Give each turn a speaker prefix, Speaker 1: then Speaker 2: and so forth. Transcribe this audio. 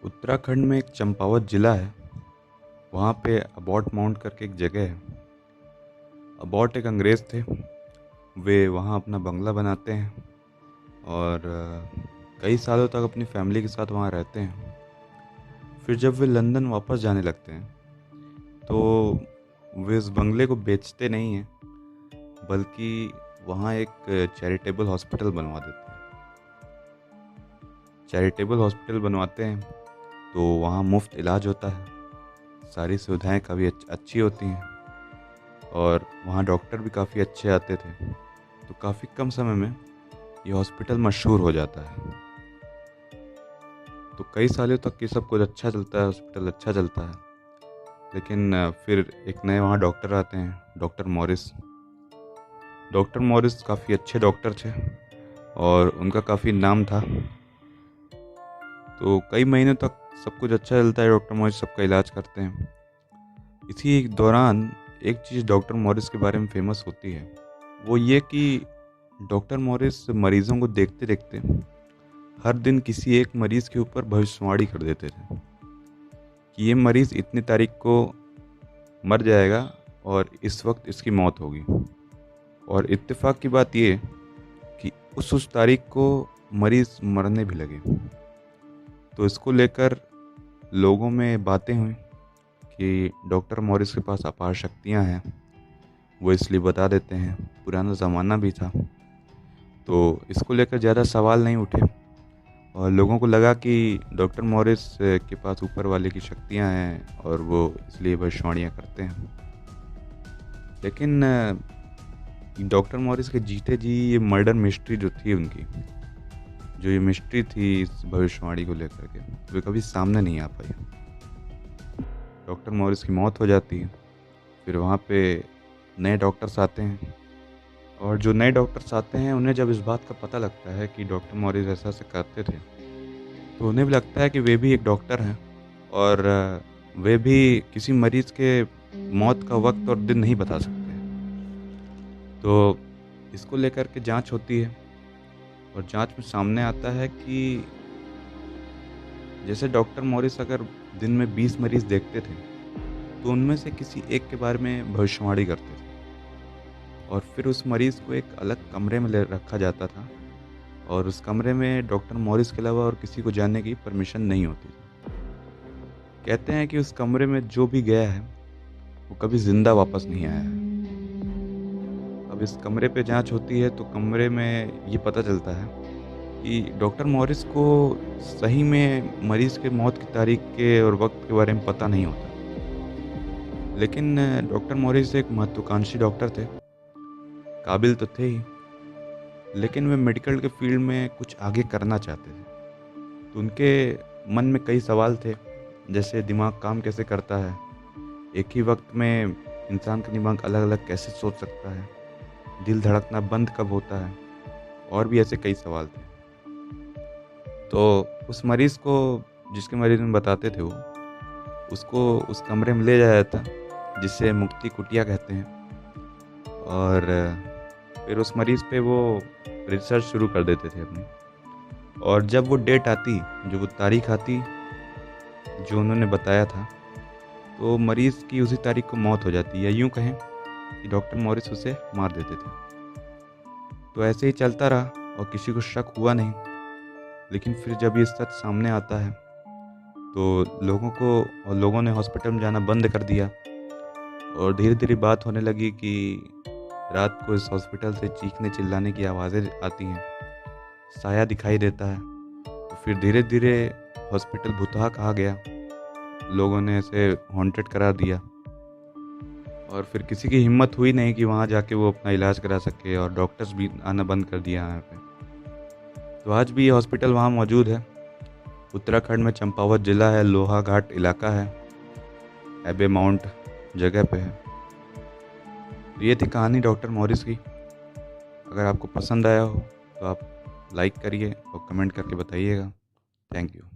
Speaker 1: उत्तराखंड में एक चंपावत ज़िला है। वहाँ पे अबॉट माउंट करके एक जगह है। अबॉट एक अंग्रेज़ थे। वे वहाँ अपना बंगला बनाते हैं और कई सालों तक अपनी फैमिली के साथ वहाँ रहते हैं। फिर जब वे लंदन वापस जाने लगते हैं तो वे उस बंगले को बेचते नहीं हैं, बल्कि वहाँ एक चैरिटेबल हॉस्पिटल बनवा देते हैं। चैरिटेबल हॉस्पिटल बनवाते हैं तो वहाँ मुफ्त इलाज होता है, सारी सुविधाएं काफ़ी अच्छी होती हैं और वहाँ डॉक्टर भी काफ़ी अच्छे आते थे। तो काफ़ी कम समय में ये हॉस्पिटल मशहूर हो जाता है। तो कई सालों तक ये सब कुछ अच्छा चलता है, हॉस्पिटल अच्छा चलता है। लेकिन फिर एक नए वहाँ डॉक्टर आते हैं, डॉक्टर मॉरिस। डॉक्टर मॉरिस काफ़ी अच्छे डॉक्टर थे और उनका काफ़ी नाम था। तो कई महीनों तक सब कुछ अच्छा चलता है, डॉक्टर मॉरिस सबका इलाज करते हैं। इसी दौरान एक चीज़ डॉक्टर मॉरिस के बारे में फेमस होती है, वो ये कि डॉक्टर मॉरिस मरीज़ों को देखते देखते हर दिन किसी एक मरीज़ के ऊपर भविष्यवाणी कर देते थे कि ये मरीज़ इतनी तारीख को मर जाएगा और इस वक्त इसकी मौत होगी। और इत्तेफाक की बात ये कि उस तारीख को मरीज़ मरने भी लगे। तो इसको लेकर लोगों में बातें हुई कि डॉक्टर मॉरिस के पास अपार शक्तियाँ हैं, वो इसलिए बता देते हैं। पुराना ज़माना भी था, तो इसको लेकर ज़्यादा सवाल नहीं उठे और लोगों को लगा कि डॉक्टर मॉरिस के पास ऊपर वाले की शक्तियाँ हैं और वो इसलिए भविष्यवाणियाँ करते हैं। लेकिन डॉक्टर मॉरिस के जीते जी ये मर्डर मिस्ट्री जो थी उनकी, जो ये मिस्ट्री थी इस भविष्यवाणी को लेकर के, वे कभी सामने नहीं आ पाई। डॉक्टर मॉरिस की मौत हो जाती है। फिर वहाँ पे नए डॉक्टर्स आते हैं और जो नए डॉक्टर्स आते हैं उन्हें जब इस बात का पता लगता है कि डॉक्टर मॉरिस ऐसा ऐसा करते थे, तो उन्हें भी लगता है कि वे भी एक डॉक्टर हैं और वे भी किसी मरीज़ के मौत का वक्त और दिन नहीं बता सकते। तो इसको लेकर के जांच होती है और जांच में सामने आता है कि जैसे डॉक्टर मॉरिस अगर दिन में 20 मरीज़ देखते थे, तो उनमें से किसी एक के बारे में भविष्यवाणी करते थे और फिर उस मरीज़ को एक अलग कमरे में ले रखा जाता था और उस कमरे में डॉक्टर मॉरिस के अलावा और किसी को जाने की परमिशन नहीं होती थी। कहते हैं कि उस कमरे में जो भी गया है वो कभी ज़िंदा वापस नहीं आया है। अब इस कमरे पे जांच होती है तो कमरे में ये पता चलता है कि डॉक्टर मॉरिस को सही में मरीज़ के मौत की तारीख के और वक्त के बारे में पता नहीं होता। लेकिन डॉक्टर मॉरिस एक महत्वाकांक्षी डॉक्टर थे, काबिल तो थे ही, लेकिन वे मेडिकल के फील्ड में कुछ आगे करना चाहते थे। तो उनके मन में कई सवाल थे, जैसे दिमाग काम कैसे करता है, एक ही वक्त में इंसान का दिमाग अलग अलग कैसे सोच सकता है, दिल धड़कना बंद कब होता है, और भी ऐसे कई सवाल थे। तो उस मरीज़ को, जिसके मरीज़ में बताते थे वो, उसको उस कमरे में ले जाया जाता, जिसे मुक्ति कुटिया कहते हैं, और फिर उस मरीज़ पे वो रिसर्च शुरू कर देते थे अपनी। और जब वो डेट आती, जो वो तारीख आती जो उन्होंने बताया था, तो मरीज़ की उसी तारीख को मौत हो जाती, या यूँ कहें कि डॉक्टर मॉरिस उसे मार देते थे। तो ऐसे ही चलता रहा और किसी को शक हुआ नहीं। लेकिन फिर जब ये सच सामने आता है तो लोगों ने हॉस्पिटल में जाना बंद कर दिया और धीरे धीरे बात होने लगी कि रात को इस हॉस्पिटल से चीखने चिल्लाने की आवाज़ें आती हैं, साया दिखाई देता है। तो फिर धीरे धीरे हॉस्पिटल भुतहा कहा गया, लोगों ने इसे हॉन्टेड करा दिया और फिर किसी की हिम्मत हुई नहीं कि वहाँ जाके वो अपना इलाज करा सके, और डॉक्टर्स भी आना बंद कर दिया यहाँ पे। तो आज भी ये हॉस्पिटल वहाँ मौजूद है। उत्तराखंड में चंपावत ज़िला है, लोहाघाट इलाका है, एबे माउंट जगह पे है। तो ये थी कहानी डॉक्टर मॉरिस की। अगर आपको पसंद आया हो तो आप लाइक करिए और कमेंट करके बताइएगा। Thank you.